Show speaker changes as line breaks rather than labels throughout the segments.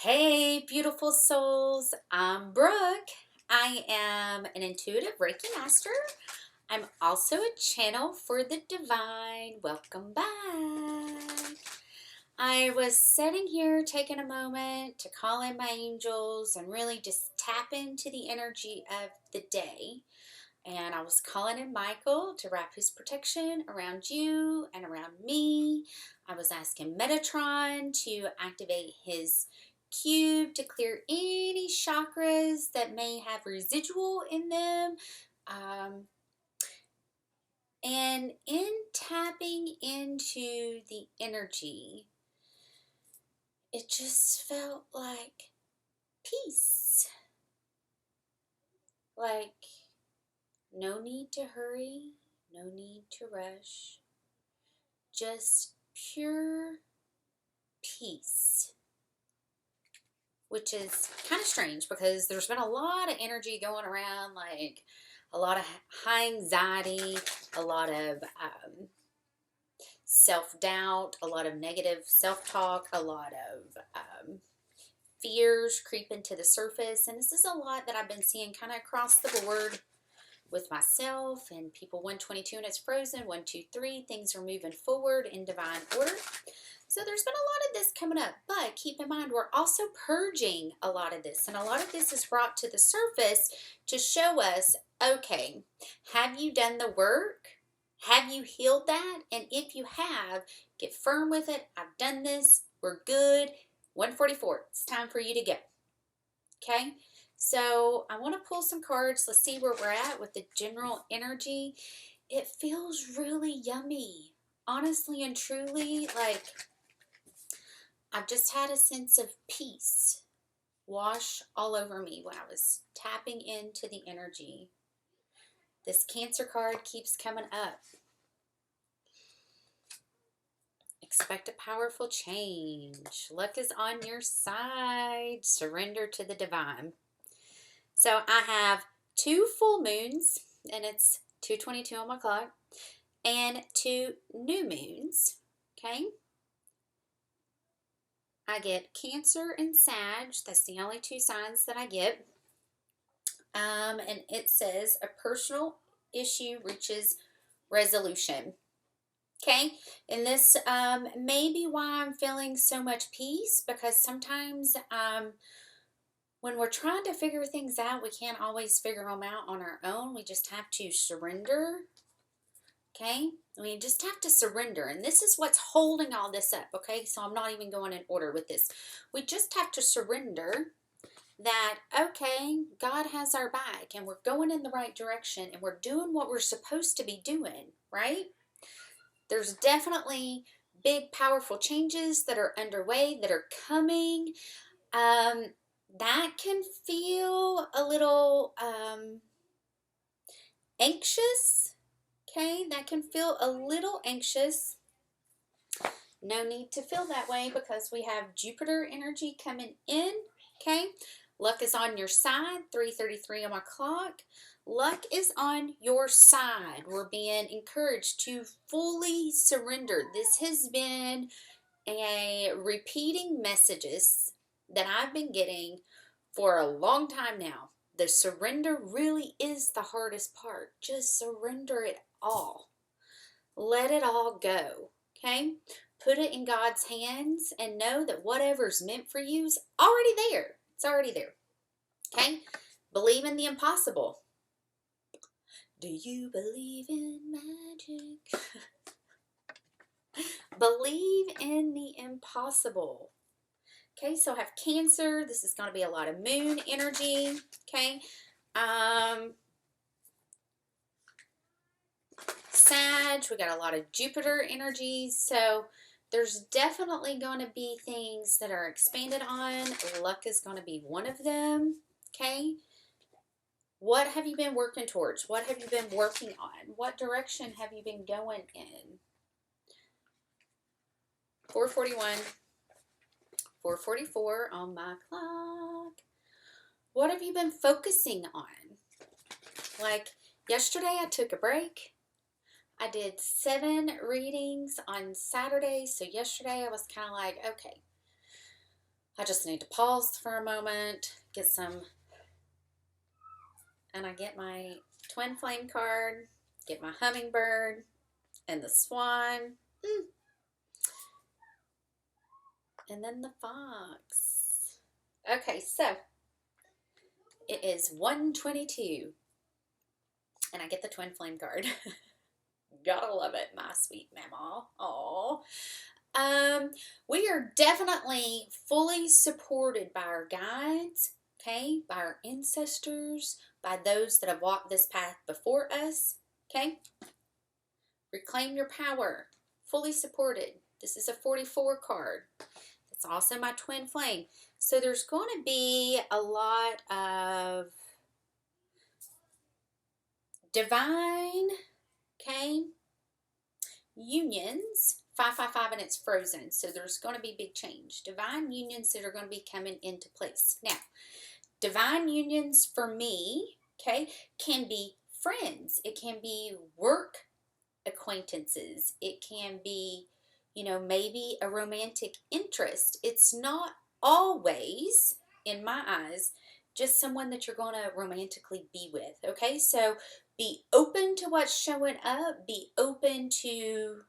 Hey, beautiful souls. I'm Brooke. I am an intuitive Reiki Master. I'm also a channel for the divine. Welcome back. I was sitting here taking a moment to call in my angels and really just tap into the energy of the day. And I was calling in Michael to wrap his protection around you and around me. I was asking Metatron to activate his cube to clear any chakras that may have residual in them. And in tapping into the energy, it just felt like peace. Like no need to hurry, no need to rush, just pure peace. Which is kind of strange because there's been a lot of energy going around, like a lot of high anxiety, a lot of self-doubt, a lot of negative self-talk, a lot of fears creeping to the surface. And this is a lot that I've been seeing kind of across the board with myself and people. 122 and it's frozen. 123, things are moving forward in divine order. So there's been a lot of this coming up, but keep in mind we're also purging a lot of this, and a lot of this is brought to the surface to show us, okay, have you done the work? Have you healed that? And if you have, get firm with it. I've done this. We're good. 144, it's time for you to go. Okay? So I want to pull some cards. Let's see where we're at with the general energy. It feels really yummy. Honestly and truly, like I've just had a sense of peace wash all over me when I was tapping into the energy. This Cancer card keeps coming up. Expect a powerful change. Luck is on your side. Surrender to the divine. So I have 2 full moons, and it's 2:22 on my clock, and 2 new moons, okay? I get Cancer and Sag. That's the only 2 signs that I get. And it says a personal issue reaches resolution. Okay, and this may be why I'm feeling so much peace, because sometimes when we're trying to figure things out, we can't always figure them out on our own. We just have to surrender. Okay, we just have to surrender, and this is what's holding all this up. Okay, so I'm not even going in order with this. We just have to surrender that, okay, God has our back, and we're going in the right direction, and we're doing what we're supposed to be doing, right? There's definitely big, powerful changes that are underway, that are coming. That can feel a little anxious. Okay, that can feel a little anxious. No need to feel that way because we have Jupiter energy coming in. Okay, luck is on your side. 3:33 on my clock. Luck is on your side. We're being encouraged to fully surrender. This has been a repeating messages that I've been getting for a long time now. The surrender really is the hardest part. Just surrender it all. Let it all go. Okay? Put it in God's hands and know that whatever's meant for you is already there. It's already there. Okay? Believe in the impossible. Do you believe in magic? Believe in the impossible. Okay, so I have Cancer. This is going to be a lot of moon energy. Okay. Sag, we got a lot of Jupiter energy. So there's definitely going to be things that are expanded on. Luck is going to be one of them. Okay. What have you been working towards? What have you been working on? What direction have you been going in? 441, 444 on my clock. What have you been focusing on? Like yesterday I took a break. I did 7 readings on Saturday. So yesterday I was kind of like, okay, I just need to pause for a moment, get some, and I get my twin flame card, get my hummingbird, and the swan, and then the fox. Okay, so it is 1:22, and I get the twin flame card. Gotta love it, my sweet mama. Aww. We are definitely fully supported by our guides, okay, by our ancestors, by those that have walked this path before us, okay? Reclaim your power, fully supported. This is a 44 card. It's also my twin flame. So there's going to be a lot of divine, okay, unions. 555 and it's frozen, so there's going to be big change. Divine unions that are going to be coming into place. Now, divine unions for me, okay, can be friends. It can be work acquaintances. It can be, you know, maybe a romantic interest. It's not always, in my eyes, just someone that you're going to romantically be with, okay? So be open to what's showing up. Be open to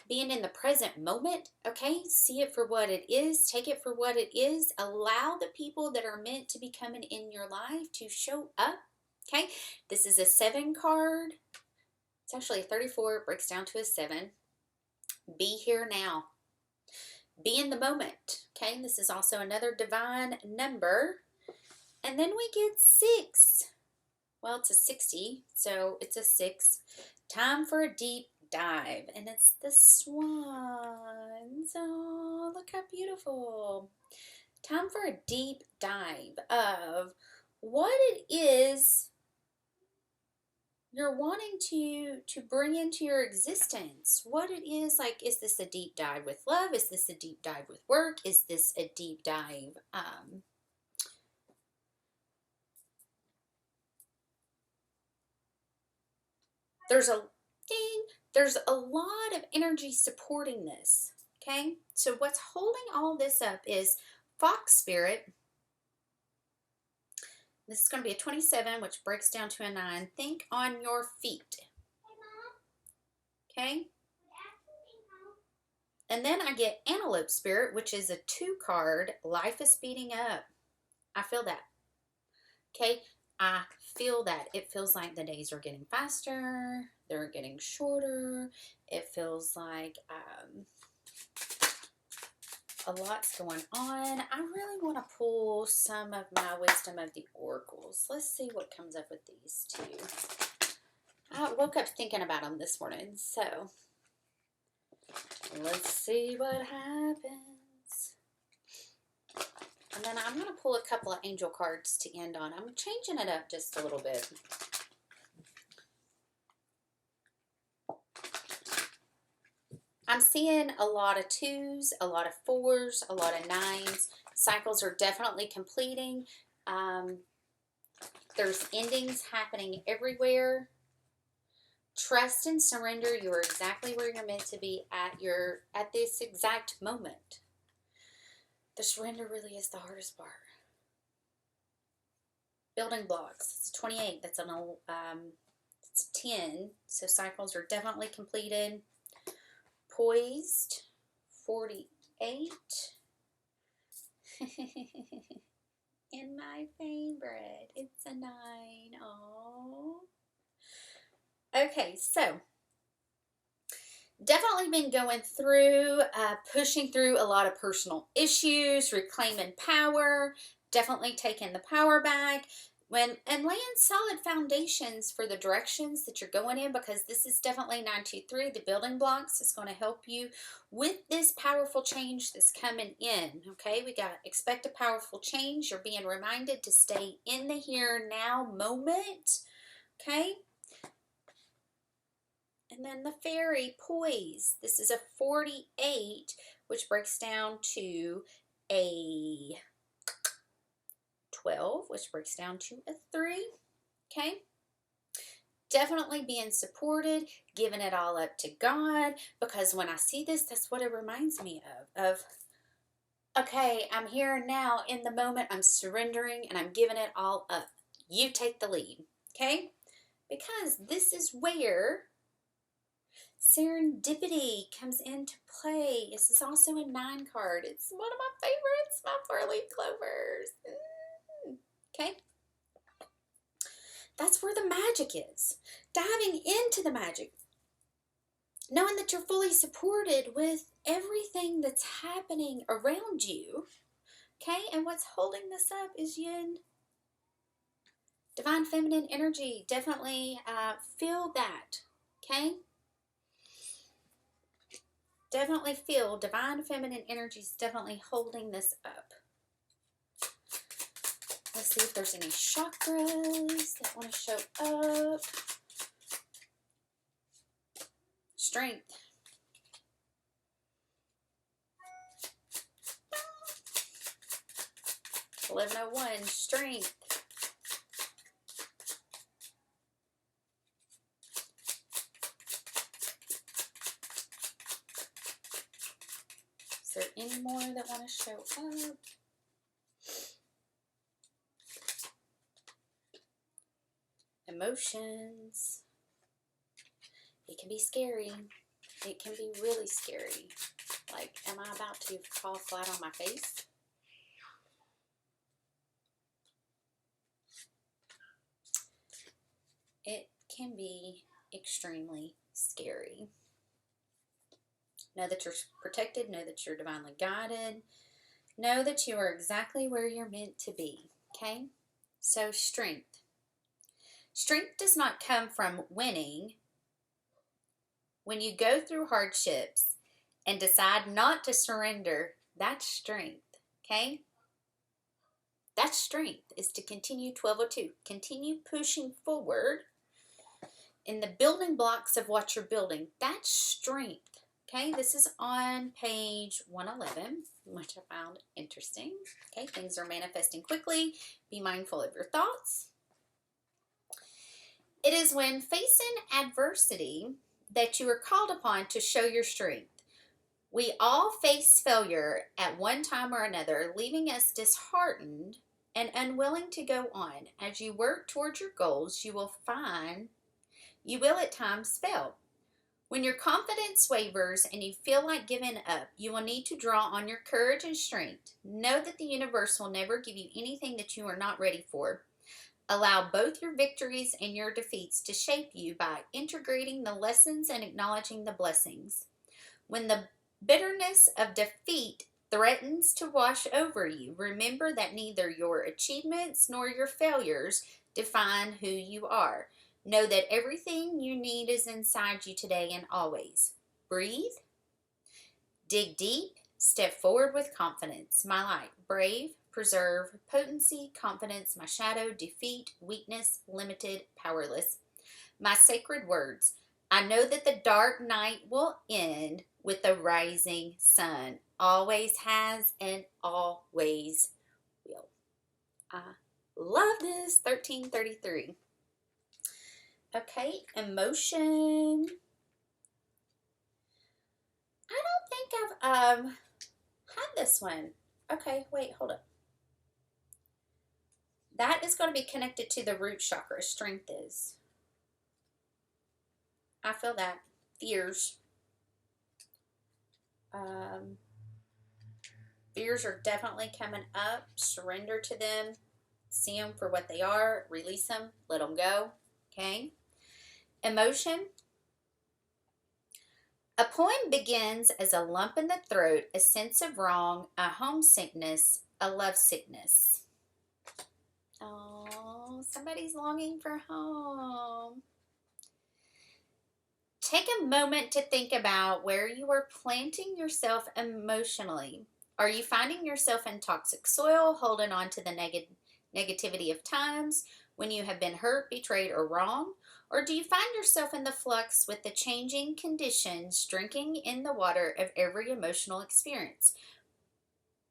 being in the present moment, okay? See it for what it is. Take it for what it is. Allow the people that are meant to be coming in your life to show up, okay? This is a 7 card. It's actually a 34. It breaks down to a 7. Be here now. Be in the moment, okay? This is also another divine number. And then we get 6. Well, it's a 60, so it's a 6. Time for a deep dive, and it's the swans. Oh, look how beautiful. Time for a deep dive of what it is you're wanting to bring into your existence. What it is, like, is this a deep dive with love? Is this a deep dive with work? Is this a deep dive there's a lot of energy supporting this, okay? So what's holding all this up is Fox Spirit. This is going to be a 27, which breaks down to a 9. Think on your feet, okay? And then I get Antelope Spirit, which is a 2 card. Life is speeding up. I feel that, okay? I feel that. It feels like the days are getting faster. They're getting shorter. It feels like a lot's going on. I really want to pull some of my Wisdom of the Oracles. Let's see what comes up with these two. I woke up thinking about them this morning, so let's see what happens. And then I'm going to pull a couple of angel cards to end on. I'm changing it up just a little bit. I'm seeing a lot of 2s, a lot of 4s, a lot of 9s. Cycles are definitely completing. There's endings happening everywhere. Trust and surrender. You're exactly where you're meant to be at this exact moment. The surrender really is the hardest part. Building blocks. It's a 28. That's it's a 10. So cycles are definitely completed. Poised. 48. And my favorite. It's a 9. Oh. Okay, so definitely been going through, pushing through a lot of personal issues, reclaiming power, definitely taking the power back, and laying solid foundations for the directions that you're going in, because this is definitely 923. The building blocks is going to help you with this powerful change that's coming in, okay? We got expect a powerful change. You're being reminded to stay in the here now moment, okay? And then the fairy poise. This is a 48, which breaks down to a 12, which breaks down to a 3. Okay? Definitely being supported, giving it all up to God, because when I see this, that's what it reminds me of Okay, I'm here now in the moment. I'm surrendering and I'm giving it all up. You take the lead, okay? Because this is where serendipity comes into play. This is also a 9 card. It's one of my favorites, my 4-leaf clovers. Okay? That's where the magic is. Diving into the magic. Knowing that you're fully supported with everything that's happening around you. Okay? And what's holding this up is yin. Divine feminine energy. Definitely feel that. Okay? Definitely feel divine feminine energy is definitely holding this up. Let's see if there's any chakras that want to show up. Strength. Eleven oh one. Strength. Is there any more that want to show up? Emotions. It can be scary. It can be really scary. Like, am I about to fall flat on my face? It can be extremely scary. Know that you're protected. Know that you're divinely guided. Know that you are exactly where you're meant to be. Okay? So, strength. Strength does not come from winning. When you go through hardships and decide not to surrender, that's strength. Okay? That's strength, is to continue 1202. Continue pushing forward in the building blocks of what you're building. That's strength. Okay, this is on page 111, which I found interesting. Okay, things are manifesting quickly. Be mindful of your thoughts. It is when facing adversity that you are called upon to show your strength. We all face failure at one time or another, leaving us disheartened and unwilling to go on. As you work towards your goals, you will find you will at times fail. When your confidence wavers and you feel like giving up, you will need to draw on your courage and strength. Know that the universe will never give you anything that you are not ready for. Allow both your victories and your defeats to shape you by integrating the lessons and acknowledging the blessings. When the bitterness of defeat threatens to wash over you, remember that neither your achievements nor your failures define who you are. Know that everything you need is inside you today and always. Breathe. Dig deep. Step forward with confidence. My light. Brave. Preserve. Potency. Confidence. My shadow. Defeat. Weakness. Limited. Powerless. My sacred words. I know that the dark night will end with the rising sun. Always has and always will. I love this. 1333. Okay, emotion. I don't think I've had this one. Okay, wait, hold up. That is going to be connected to the root chakra. Strength is. I feel that. Fears. Fears are definitely coming up. Surrender to them. See them for what they are. Release them. Let them go. Okay. Emotion. A poem begins as a lump in the throat, a sense of wrong, a homesickness, a lovesickness. Oh, somebody's longing for home. Take a moment to think about where you are planting yourself emotionally. Are you finding yourself in toxic soil, holding on to the negativity of times when you have been hurt, betrayed, or wrong? Or do you find yourself in the flux with the changing conditions, drinking in the water of every emotional experience?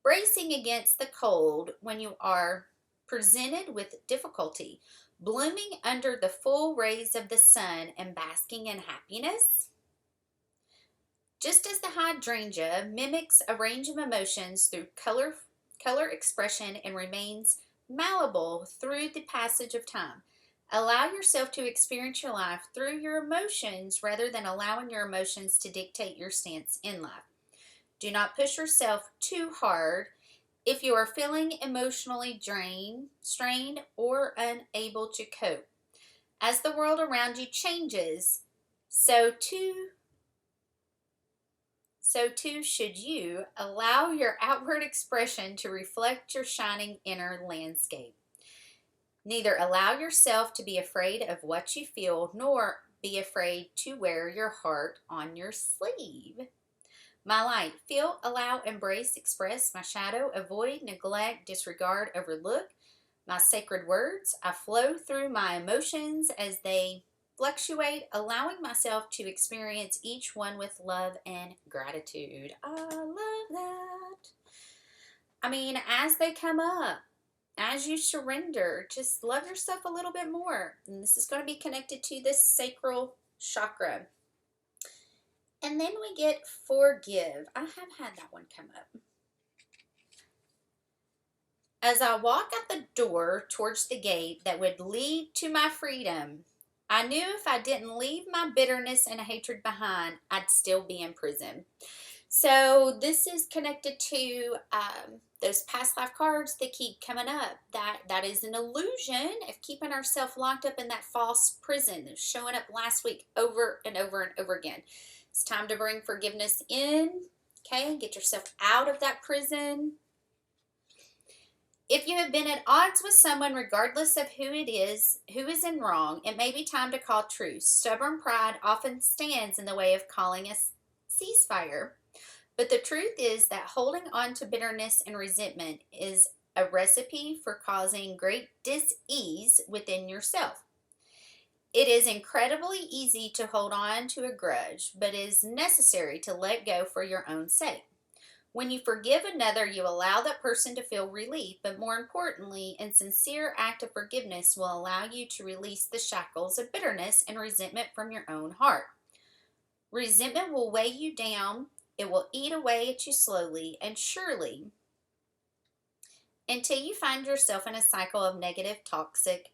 Bracing against the cold when you are presented with difficulty, blooming under the full rays of the sun and basking in happiness? Just as the hydrangea mimics a range of emotions through color expression and remains malleable through the passage of time, allow yourself to experience your life through your emotions rather than allowing your emotions to dictate your stance in life. Do not push yourself too hard if you are feeling emotionally drained, strained, or unable to cope. As the world around you changes, so too should you. Allow your outward expression to reflect your shining inner landscape. Neither allow yourself to be afraid of what you feel, nor be afraid to wear your heart on your sleeve. My light, feel, allow, embrace, express my shadow, avoid, neglect, disregard, overlook my sacred words. I flow through my emotions as they fluctuate, allowing myself to experience each one with love and gratitude. I love that. I mean, as they come up, as you surrender, just love yourself a little bit more. And this is going to be connected to this sacral chakra. And then we get forgive. I have had that one come up. As I walk out the door towards the gate that would lead to my freedom, I knew if I didn't leave my bitterness and hatred behind, I'd still be in prison. So this is connected to those past life cards that keep coming up. That is an illusion of keeping ourselves locked up in that false prison that's showing up last week over and over and over again. It's time to bring forgiveness in, okay? Get yourself out of that prison. If you have been at odds with someone, regardless of who is in wrong, it may be time to call truce. Stubborn pride often stands in the way of calling a ceasefire. But the truth is that holding on to bitterness and resentment is a recipe for causing great dis-ease within yourself. It is incredibly easy to hold on to a grudge, but it is necessary to let go for your own sake. When you forgive another, you allow that person to feel relief, but more importantly, a sincere act of forgiveness will allow you to release the shackles of bitterness and resentment from your own heart. Resentment will weigh you down. It will eat away at you slowly and surely until you find yourself in a cycle of negative, toxic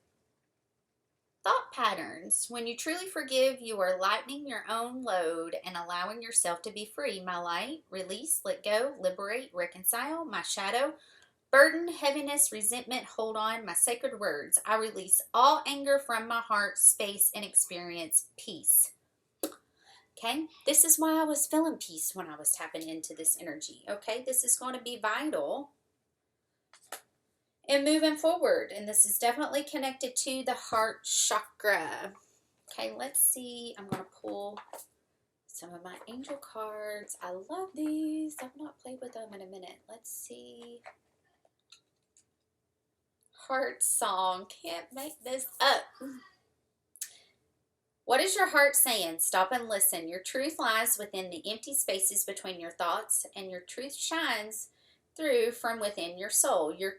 thought patterns. When you truly forgive, you are lightening your own load and allowing yourself to be free. My light, release, let go, liberate, reconcile. My shadow, burden, heaviness, resentment, hold on. My sacred words, I release all anger from my heart, space, and experience peace. Okay, this is why I was feeling peace when I was tapping into this energy. Okay, this is going to be vital and moving forward, and this is definitely connected to the heart chakra. Okay, let's see. I'm going to pull some of my angel cards. I love these. I've not played with them in a minute. Let's see. Heart song. Can't make this up. What is your heart saying? Stop and listen. Your truth lies within the empty spaces between your thoughts, and your truth shines through from within your soul. Your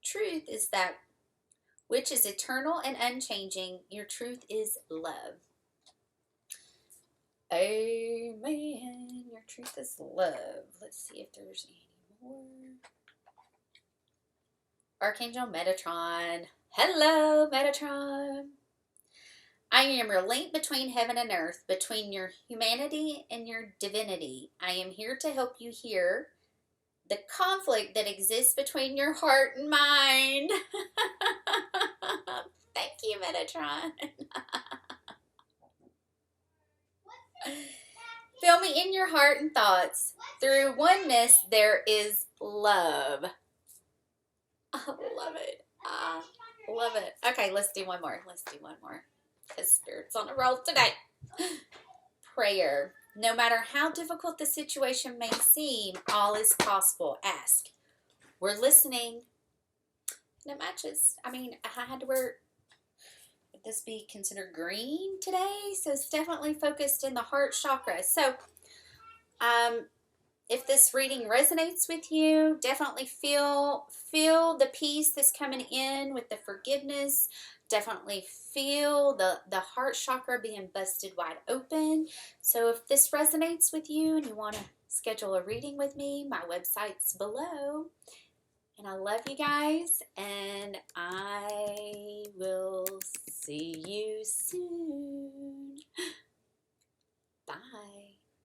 truth is that which is eternal and unchanging. Your truth is love. Amen. Your truth is love. Let's see if there's any more. Archangel Metatron. Hello, Metatron. I am your link between heaven and earth, between your humanity and your divinity. I am here to help you hear the conflict that exists between your heart and mind. Thank you, Metatron. Feel me in your heart and thoughts. Through oneness, there is love. I love it. I love it. Okay, let's do one more. Because Spirit's on a roll today. Prayer. No matter how difficult the situation may seem, all is possible. Ask. We're listening. And it matches. I mean, I had to wear, would this be considered green today? So it's definitely focused in the heart chakra. So, If this reading resonates with you, definitely feel the peace that's coming in with the forgiveness. Definitely feel the heart chakra being busted wide open. So if this resonates with you and you want to schedule a reading with me, my website's below. And I love you guys, and I will see you soon.